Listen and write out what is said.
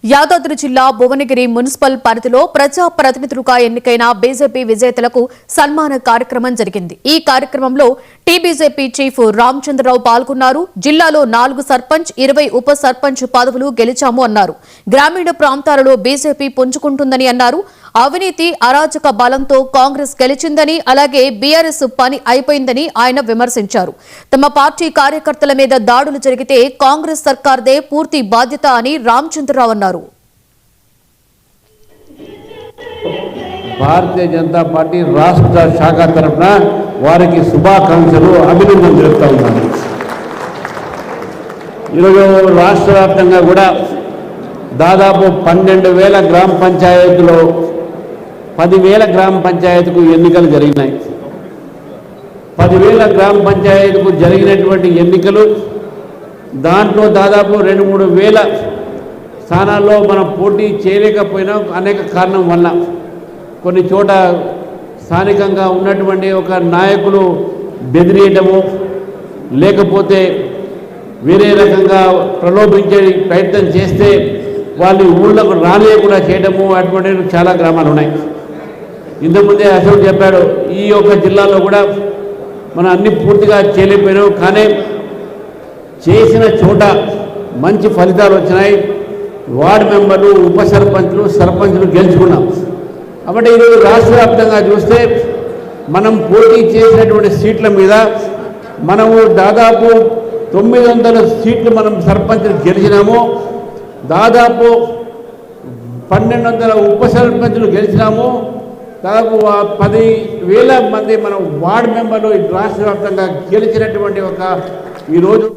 యాదాద్రి జిల్లా భువనగిరి మున్సిపల్ పరిధిలో ప్రజా ప్రతినిధులుగా ఎన్నికైన బీజేపీ విజేతలకు సన్మాన కార్యక్రమం జరిగింది. ఈ కార్యక్రమంలో టీబీజేపీ చీఫ్ రామచంద్రరావు పాల్గొన్నారు. జిల్లాలో 4 సర్పంచ్ 20 ఉప సర్పంచ్ పదవులు గెలిచాము అన్నారు. గ్రామీణ ప్రాంతాలలో బీజేపీ పుంజుకుంటుందని అన్నారు. అవినీతి అరాచక బలంతో కాంగ్రెస్ గెలిచిందని, అలాగే బీఆర్ఎస్ పని అయిపోయిందని ఆయన విమర్శించారు. తమ పార్టీ కార్యకర్తల మీద దాడులు జరిగితే కాంగ్రెస్ సర్కార్దే పూర్తి బాధ్యత అని రామచంద్రరావు అన్నారు. భారతీయ జనతా పార్టీ రాష్ట్ర శాఖ తరఫున వారికి శుభాకాంక్షలు, అభినందనలు తెలుపుతా ఉన్నాను. ఈరోజు రాష్ట్ర వ్యాప్తంగా కూడా దాదాపు 12,000 గ్రామ పంచాయతీలో 10,000 గ్రామ పంచాయతీకు ఎన్నికలు జరిగినాయి. 10,000 గ్రామ పంచాయతీకు జరిగినటువంటి ఎన్నికలు దాంట్లో దాదాపు 2-3 వేల స్థానాల్లో మనం పోటీ చేయలేకపోయినా అనేక కారణం వల్ల కొన్ని చోట స్థానికంగా ఉన్నటువంటి ఒక నాయకులు బెదిరియటము, లేకపోతే వేరే రకంగా ప్రలోభించే ప్రయత్నం చేస్తే వాళ్ళు ఊళ్ళకు రానియకుండా చేయడము, అటువంటి చాలా గ్రామాలు ఉన్నాయి. ఇంతకుముందే అశోక్ చెప్పాడు, ఈ యొక్క జిల్లాలో కూడా మనం అన్ని పూర్తిగా చేయలేకపోయినాం, కానీ చేసిన చోట మంచి ఫలితాలు వచ్చినాయి. వార్డు మెంబర్లు, ఉప సర్పంచ్లు, సర్పంచ్లు గెలుచుకున్నాం. కాబట్టి ఈరోజు రాష్ట్ర వ్యాప్తంగా చూస్తే మనం పోటీ చేసినటువంటి సీట్ల మీద మనము దాదాపు 900 సీట్లు మనం సర్పంచ్లు గెలిచినాము. దాదాపు 1,200 ఉప సర్పంచ్లు గెలిచినాము. దాదాపు 10,000 మంది మనం వార్డు మెంబర్లు రాష్ట్ర వ్యాప్తంగా గెలిచినటువంటి ఒక ఈరోజు